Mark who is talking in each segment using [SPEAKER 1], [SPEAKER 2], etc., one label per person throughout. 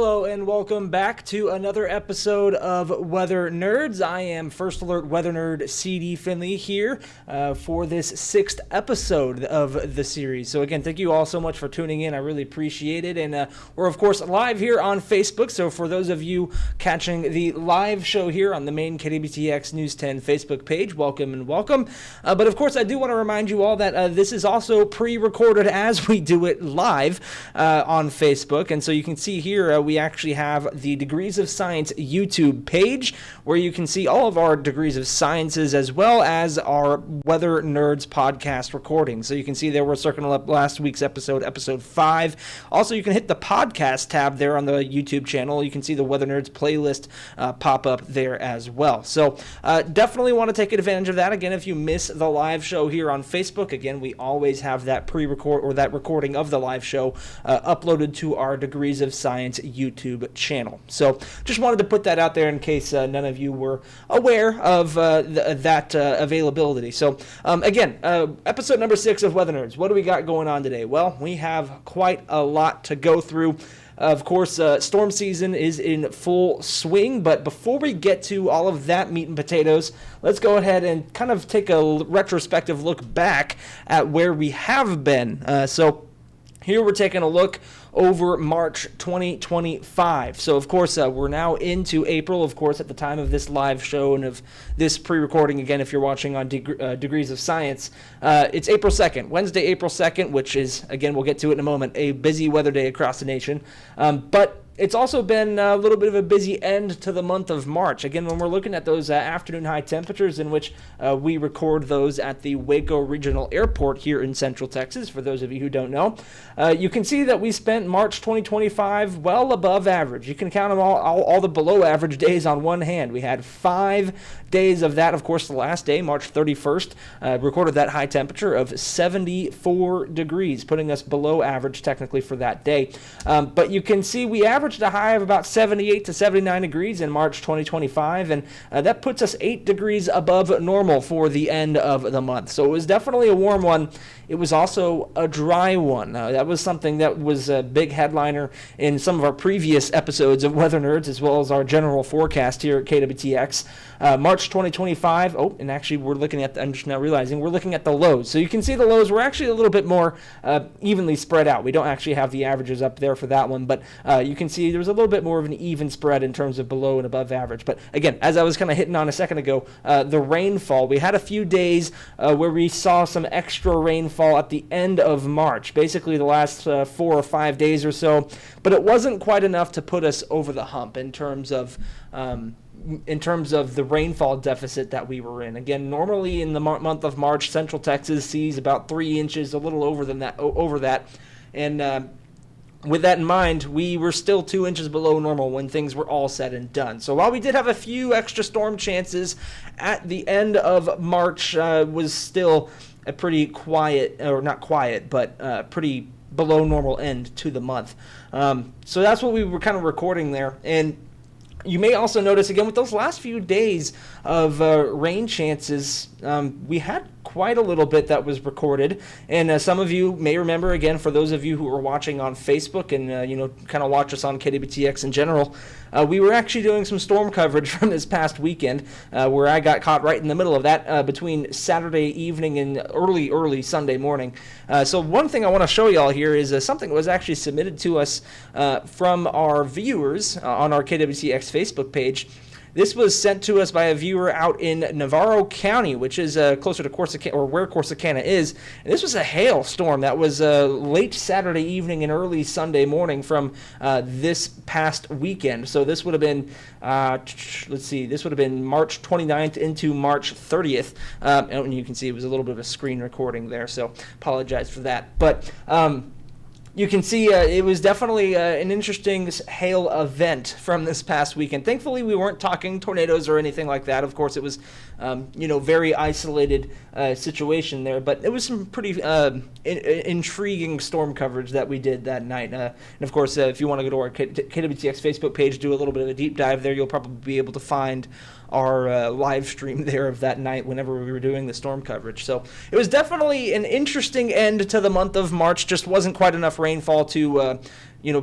[SPEAKER 1] Hello and welcome back to another episode of Weather Nerds. I am First Alert Weather Nerd CD Finley here for this 6th episode of the series. So again, thank you all so much for tuning in. I really appreciate it. And we're of course live here on Facebook. So for those of you catching the live show here on the main KWTX News 10 Facebook page, welcome and welcome. But of course, I do want to remind you all that this is also pre-recorded as we do it live on Facebook. And so you can see here, we actually have the Degrees of Science YouTube page where you can see all of our Degrees of Sciences as well as our Weather Nerds podcast recordings. So you can see there we're circling up last week's episode 5. Also, you can hit the podcast tab there on the YouTube channel. You can see the Weather Nerds playlist pop up there as well. So definitely want to take advantage of that. Again, if you miss the live show here on Facebook, again, we always have that pre-record or that recording of the live show uploaded to our Degrees of Science YouTube channel. So just wanted to put that out there in case none of you were aware of that availability. So again, episode number 6 of Weather Nerds. What do we got going on today? Well, we have quite a lot to go through. Of course, storm season is in full swing, but before we get to all of that meat and potatoes, let's go ahead and kind of take a retrospective look back at where we have been. So here we're taking a look over March 2025. So, of course, we're now into April, of course, at the time of this live show and of this pre-recording. Again, if you're watching on Degrees of Science, it's April 2nd, Wednesday, April 2nd, which is, again, we'll get to it in a moment, a busy weather day across the nation. But it's also been a little bit of a busy end to the month of March. Again, when we're looking at those afternoon high temperatures in which we record those at the Waco Regional Airport here in Central Texas, for those of you who don't know, you can see that we spent March 2025 well above average. You can count them all the below average days on one hand. We had 5 days of that. Of course, the last day, March 31st, recorded that high temperature of 74 degrees, putting us below average technically for that day. But you can see we averaged a high of about 78 to 79 degrees in March 2025, and that puts us 8 degrees above normal for the end of the month. So it was definitely a warm one. It was also a dry one. That was something that was a big headliner in some of our previous episodes of Weather Nerds, as well as our general forecast here at KWTX. March 2025, and actually we're looking at, I'm just now realizing, we're looking at the lows. So you can see the lows were actually a little bit more evenly spread out. We don't actually have the averages up there for that one, but you can see there was a little bit more of an even spread in terms of below and above average. But again, as I was kind of hitting on a second ago, the rainfall, we had a few days where we saw some extra rainfall at the end of March, basically the last 4 or 5 days or so, but it wasn't quite enough to put us over the hump in terms of the rainfall deficit that we were in. Again, normally in the month of March, Central Texas sees about 3 inches, a little over that, and with that in mind, we were still 2 inches below normal when things were all said and done. So while we did have a few extra storm chances at the end of March, was still a pretty quiet, or not quiet, but pretty below normal end to the month. So that's what we were kind of recording there. And you may also notice, again, with those last few days of rain chances, we had quite a little bit that was recorded. And some of you may remember, again, for those of you who are watching on Facebook and, kind of watch us on KWTX in general, we were actually doing some storm coverage from this past weekend where I got caught right in the middle of that between Saturday evening and early Sunday morning. So one thing I want to show you all here is something that was actually submitted to us from our viewers on our KWTX Facebook page. This was sent to us by a viewer out in Navarro County, which is closer to Corsicana, or where Corsicana is. And this was a hailstorm that was late Saturday evening and early Sunday morning from this past weekend. So this would have been, this would have been March 29th into March 30th. And you can see it was a little bit of a screen recording there, so apologize for that. But you can see it was definitely an interesting hail event from this past weekend. Thankfully, we weren't talking tornadoes or anything like that. Of course, it was, very isolated situation there. But it was some pretty intriguing storm coverage that we did that night. And, of course, if you want to go to our KWTX Facebook page, do a little bit of a deep dive there, you'll probably be able to find our live stream there of that night whenever we were doing the storm coverage. So it was definitely an interesting end to the month of March. Just wasn't quite enough rainfall to,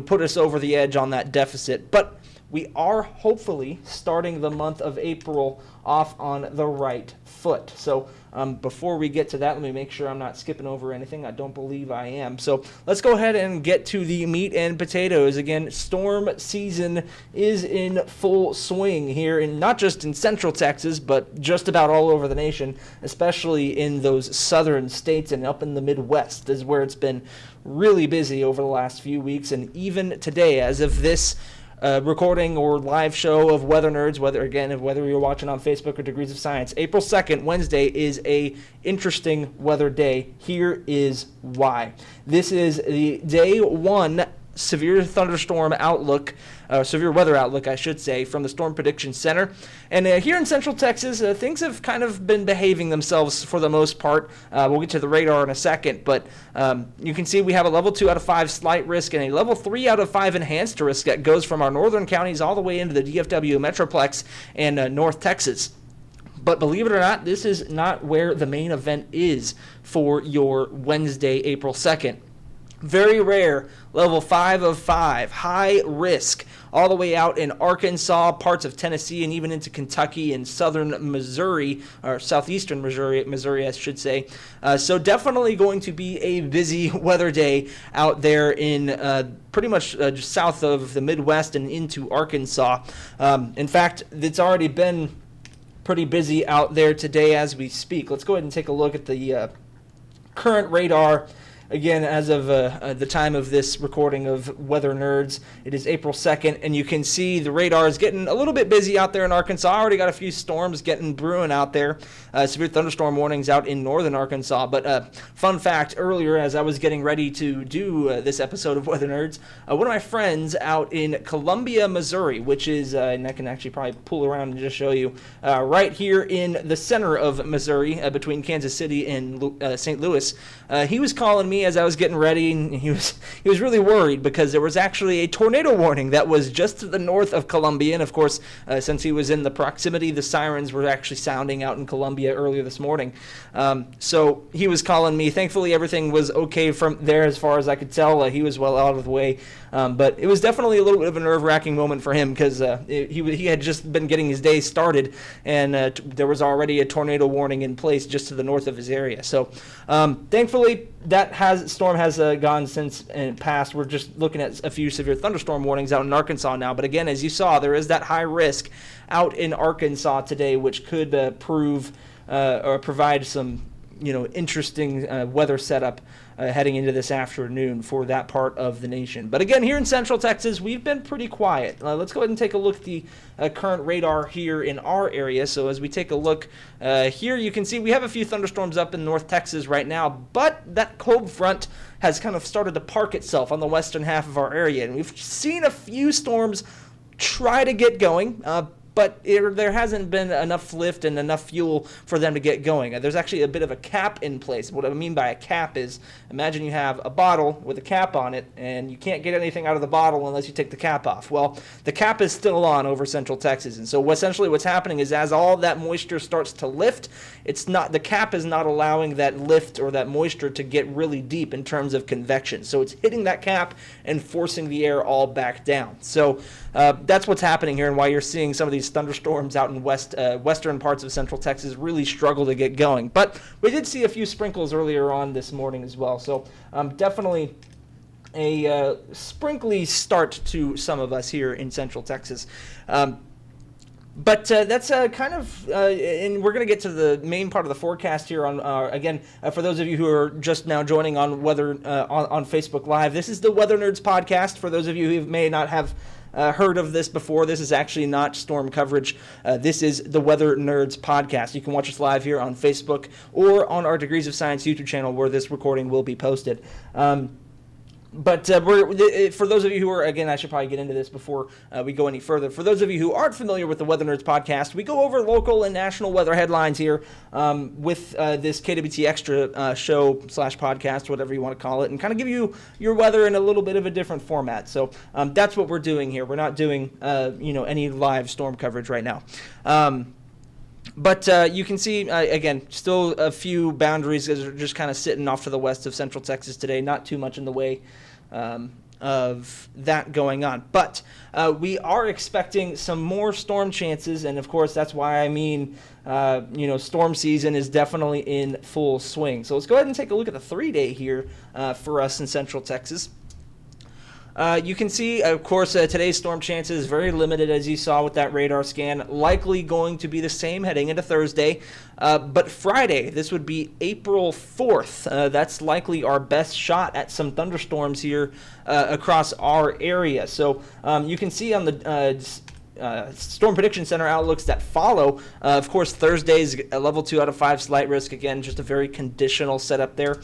[SPEAKER 1] put us over the edge on that deficit. But we are hopefully starting the month of April off on the right foot. So before we get to that, let me make sure I'm not skipping over anything. I don't believe I am. So let's go ahead and get to the meat and potatoes. Again, storm season is in full swing here, and not just in central Texas, but just about all over the nation, especially in those southern states and up in the Midwest is where it's been really busy over the last few weeks. And even today, as of this recording or live show of Weather Nerds, whether you're watching on Facebook or Degrees of Science, April 2nd, Wednesday, is a interesting weather day. Here is why. This is the day one severe weather outlook, I should say, from the Storm Prediction Center. And here in Central Texas, things have kind of been behaving themselves for the most part. We'll get to the radar in a second, but you can see we have a level 2 out of 5 slight risk and a level 3 out of 5 enhanced risk that goes from our northern counties all the way into the DFW Metroplex and North Texas. But believe it or not, this is not where the main event is for your Wednesday, April 2nd. Very rare, level 5 of 5, high risk, all the way out in Arkansas, parts of Tennessee, and even into Kentucky and southern Missouri, or southeastern Missouri, I should say. So definitely going to be a busy weather day out there in pretty much just south of the Midwest and into Arkansas. In fact, it's already been pretty busy out there today as we speak. Let's go ahead and take a look at the current radar. Again, as of the time of this recording of Weather Nerds, it is April 2nd, and you can see the radar is getting a little bit busy out there in Arkansas. I already got a few storms brewing out there. Severe thunderstorm warnings out in northern Arkansas. But fun fact, earlier as I was getting ready to do this episode of Weather Nerds, one of my friends out in Columbia, Missouri, which is, and I can actually probably pull around and just show you, right here in the center of Missouri, between Kansas City and St. Louis, he was calling me as I was getting ready, and he was really worried because there was actually a tornado warning that was just to the north of Columbia. And of course, since he was in the proximity, the sirens were actually sounding out in Columbia earlier this morning. So he was calling me. Thankfully, everything was okay from there as far as I could tell. He was well out of the way. But it was definitely a little bit of a nerve-wracking moment for him because he had just been getting his day started, and there was already a tornado warning in place just to the north of his area. So thankfully, that storm has gone since and passed. We're just looking at a few severe thunderstorm warnings out in Arkansas now. But again, as you saw, there is that high risk out in Arkansas today, which could prove or provide some interesting weather setup heading into this afternoon for that part of the nation. But again, here in Central Texas, we've been pretty quiet. Let's go ahead and take a look at the current radar here in our area. So as we take a look here, you can see we have a few thunderstorms up in North Texas right now, but that cold front has kind of started to park itself on the western half of our area. And we've seen a few storms try to get going, but there hasn't been enough lift and enough fuel for them to get going. There's actually a bit of a cap in place. What I mean by a cap is, imagine you have a bottle with a cap on it, and you can't get anything out of the bottle unless you take the cap off. Well, the cap is still on over Central Texas, and so essentially what's happening is as all that moisture starts to lift, the cap is not allowing that lift or that moisture to get really deep in terms of convection. So it's hitting that cap and forcing the air all back down. So that's what's happening here, and why you're seeing some of these thunderstorms out in western parts of Central Texas really struggle to get going. But we did see a few sprinkles earlier on this morning as well. So definitely a sprinkly start to some of us here in Central Texas. But that's kind of, and we're going to get to the main part of the forecast here on, again, for those of you who are just now joining on on Facebook Live, this is the Weather Nerds podcast. For those of you who may not have heard of this before, this is actually not storm coverage. This is the Weather Nerds podcast. You can watch us live here on Facebook or on our Degrees of Science YouTube channel where this recording will be posted. But for those of you who are, again, I should probably get into this before we go any further. For those of you who aren't familiar with the Weather Nerds podcast, we go over local and national weather headlines here with this KWT Extra show / podcast, whatever you want to call it, and kind of give you your weather in a little bit of a different format. So that's what we're doing here. We're not doing any live storm coverage right now. But you can see, again, still a few boundaries that are just kind of sitting off to the west of Central Texas today. Not too much in the way of that going on. But we are expecting some more storm chances, and of course that's why I mean, storm season is definitely in full swing. So let's go ahead and take a look at the 3-day here for us in Central Texas. You can see, of course, today's storm chances very limited, as you saw with that radar scan. Likely going to be the same heading into Thursday. But Friday, this would be April 4th. That's likely our best shot at some thunderstorms here across our area. So you can see on the Storm Prediction Center outlooks that follow. Of course, Thursday's a level 2 out of 5 slight risk. Again, just a very conditional setup there.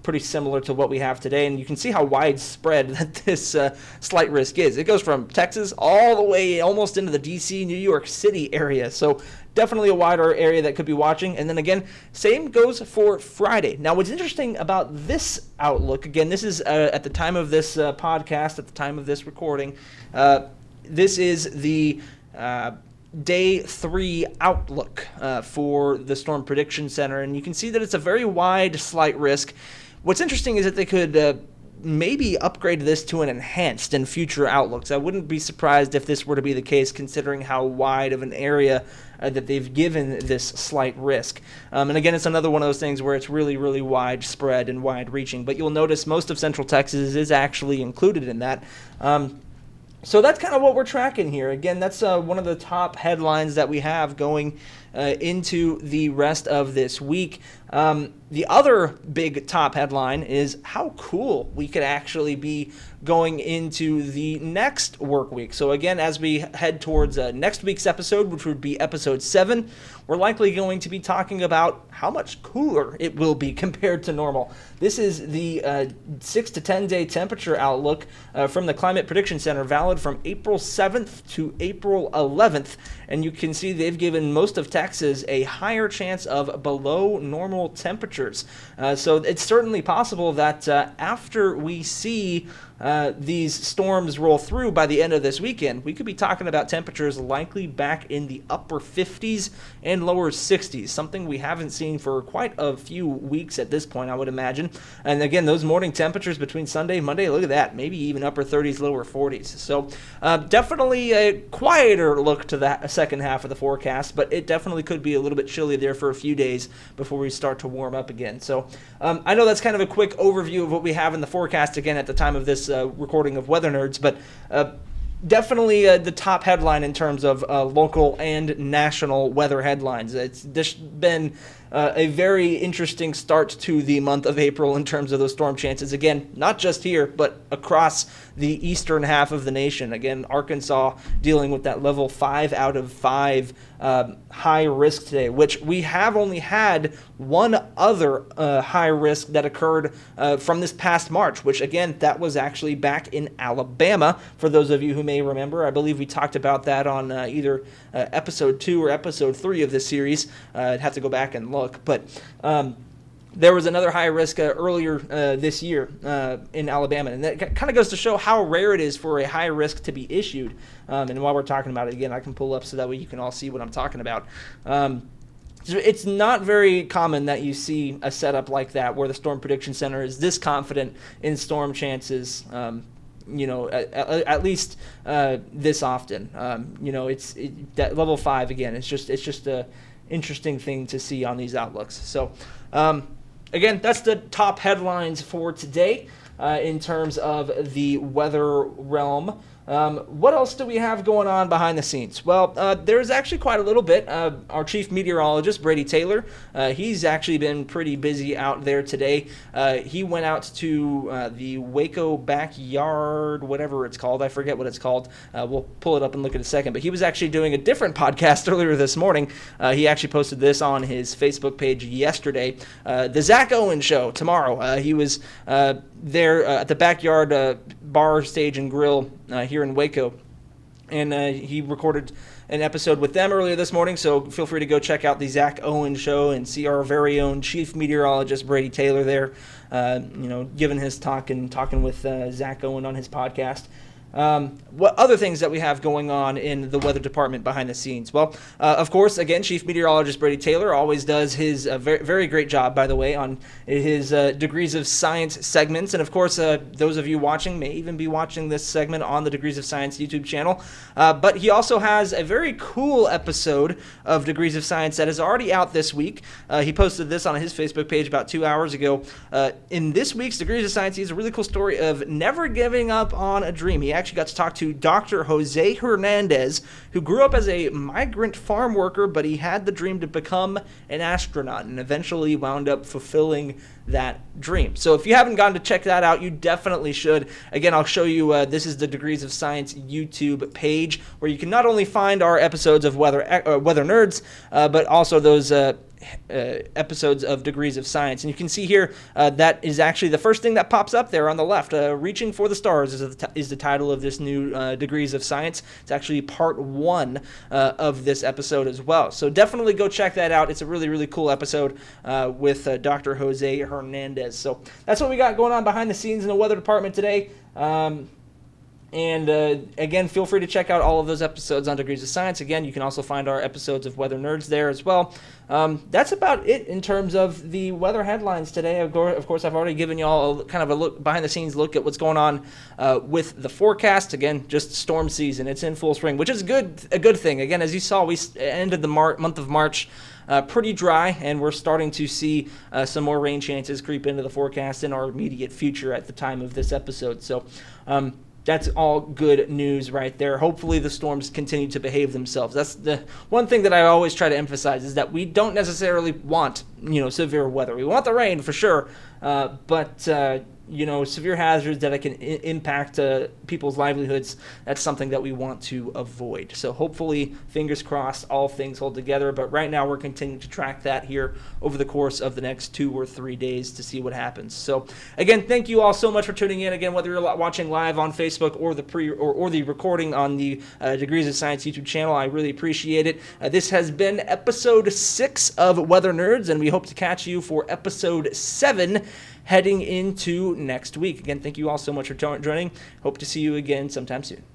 [SPEAKER 1] Pretty similar to what we have today. And you can see how widespread that this slight risk is. It goes from Texas all the way almost into the D.C., New York City area. So definitely a wider area that could be watching. And then again, same goes for Friday. Now, what's interesting about this outlook, again, this is at the time of this podcast, at the time of this recording, this is the day 3 outlook for the Storm Prediction Center, and you can see that it's a very wide slight risk. What's interesting is that they could maybe upgrade this to an enhanced in future outlooks. I wouldn't be surprised if this were to be the case, considering how wide of an area that they've given this slight risk. And again, it's another one of those things where it's really, really widespread and wide-reaching, but you'll notice most of Central Texas is actually included in that. So that's kind of what we're tracking here. Again, that's one of the top headlines that we have going into the rest of this week. The other big top headline is how cool we could actually be going into the next work week. So again, as we head towards next week's episode, which would be episode 7, we're likely going to be talking about how much cooler it will be compared to normal. This is the 6 to 10 day temperature outlook from the Climate Prediction Center, valid from April 7th to April 11th. And you can see they've given most of Texas a higher chance of below normal temperatures. So it's certainly possible that after we see these storms roll through by the end of this weekend, we could be talking about temperatures likely back in the upper 50s and lower 60s, something we haven't seen for quite a few weeks at this point, I would imagine. And again, those morning temperatures between Sunday and Monday, look at that, maybe even upper 30s, lower 40s. So definitely a quieter look to that second half of the forecast, but it definitely could be a little bit chilly there for a few days before we start to warm up again. So I know that's kind of a quick overview of what we have in the forecast again at the time of this recording of Weather Nerds, but definitely the top headline in terms of local and national weather headlines. It's been a very interesting start to the month of April in terms of those storm chances. Again, not just here, but across the eastern half of the nation. Again, Arkansas dealing with that level 5 out of 5 high risk today, which we have only had one other high risk that occurred from this past March, which again, that was actually back in Alabama. For those of you who may remember, I believe we talked about that on either episode 2 or episode 3 of this series. I'd have to go back and look, but there was another high risk earlier this year in Alabama, and that kind of goes to show how rare it is for a high risk to be issued. And while we're talking about it again, I can pull up so that way you can all see what I'm talking about. It's not very common that you see a setup like that where the Storm Prediction Center is this confident in storm chances. At least this often. It's that level 5 again. It's just a interesting thing to see on these outlooks. So. Again, that's the top headlines for today in terms of the weather realm. What else do we have going on behind the scenes? Well, there's actually quite a little bit. Our chief meteorologist, Brady Taylor, he's actually been pretty busy out there today. He went out to the Waco backyard, whatever it's called. I forget what it's called. We'll pull it up and look in a second. But he was actually doing a different podcast earlier this morning. He actually posted this on his Facebook page yesterday. The Zach Owen Show tomorrow. He was there at the backyard bar, stage, and grill here in Waco, and he recorded an episode with them earlier this morning, so feel free to go check out the Zach Owen Show and see our very own chief meteorologist Brady Taylor there, giving his talk and talking with Zach Owen on his podcast. What other things that we have going on in the weather department behind the scenes? Well, of course, again, Chief Meteorologist Brady Taylor always does his very, very great job, by the way, on his Degrees of Science segments. And of course, those of you watching may even be watching this segment on the Degrees of Science YouTube channel. But he also has a very cool episode of Degrees of Science that is already out this week. He posted this on his Facebook page about 2 hours ago. In this week's Degrees of Science, he has a really cool story of never giving up on a dream. He actually got to talk to Dr. Jose Hernandez, who grew up as a migrant farm worker, but he had the dream to become an astronaut and eventually wound up fulfilling that dream. So if you haven't gotten to check that out, you definitely should. Again, I'll show you, this is the Degrees of Science YouTube page, where you can not only find our episodes of Weather Nerds, but also those episodes of Degrees of Science. And you can see here that is actually the first thing that pops up there on the left. Reaching for the Stars is the title of this new Degrees of Science. It's actually part 1 of this episode as well. So definitely go check that out. It's a really, really cool episode with Dr. Jose Hernandez. So that's what we got going on behind the scenes in the weather department today. And again, feel free to check out all of those episodes on Degrees of Science. Again, you can also find our episodes of Weather Nerds there as well. That's about it in terms of the weather headlines today. Of course, I've already given you all kind of a look behind the scenes look at what's going on with the forecast. Again, just storm season. It's in full swing, which is a good thing. Again, as you saw, we ended the month of March pretty dry, and we're starting to see some more rain chances creep into the forecast in our immediate future at the time of this episode. So that's all good news right there. Hopefully the storms continue to behave themselves. That's the one thing that I always try to emphasize, is that we don't necessarily want, severe weather. We want the rain for sure, but severe hazards that can impact people's livelihoods, that's something that we want to avoid. So hopefully, fingers crossed, all things hold together. But right now, we're continuing to track that here over the course of the next 2 or 3 days to see what happens. So again, thank you all so much for tuning in. Again, whether you're watching live on Facebook or the recording on the Degrees of Science YouTube channel, I really appreciate it. This has been episode 6 of Weather Nerds, and we hope to catch you for episode 7 heading into next week. Again, thank you all so much for joining. Hope to see you again sometime soon.